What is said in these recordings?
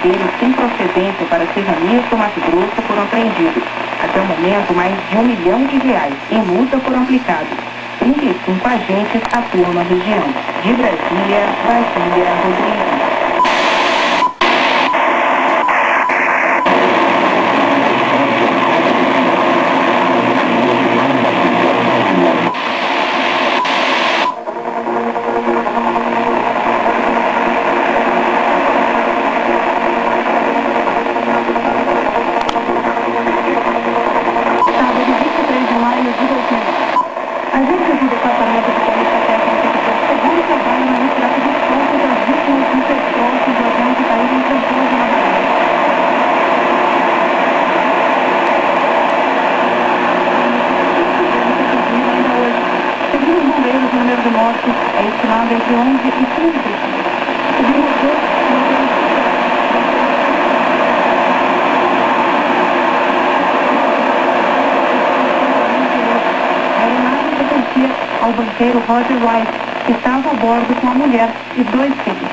coqueteiros sem procedência para Serranias do Mato Grosso foram apreendidos. Até o momento, mais de R$1 milhão em multa foram aplicados. 35 agentes atuam na região. De Brasília, Basília Rodrigues. Agentes do Departamento de Polícia Técnica do Porto Seguro trabalham na retirada dos corpos das vítimas dos destroços do avião que caiu em Trancoso, na Bahia. Segundo os bombeiros, o número de mortos é estimado entre 11 e 15 pessoas. Segundo os dois, ao banqueiro Roger White, que estava a bordo com a mulher e 2 filhos.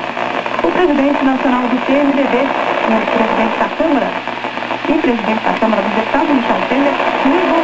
O presidente nacional do PMDB, o presidente da Câmara, e presidente da Câmara dos Deputados, Michel Temer, negou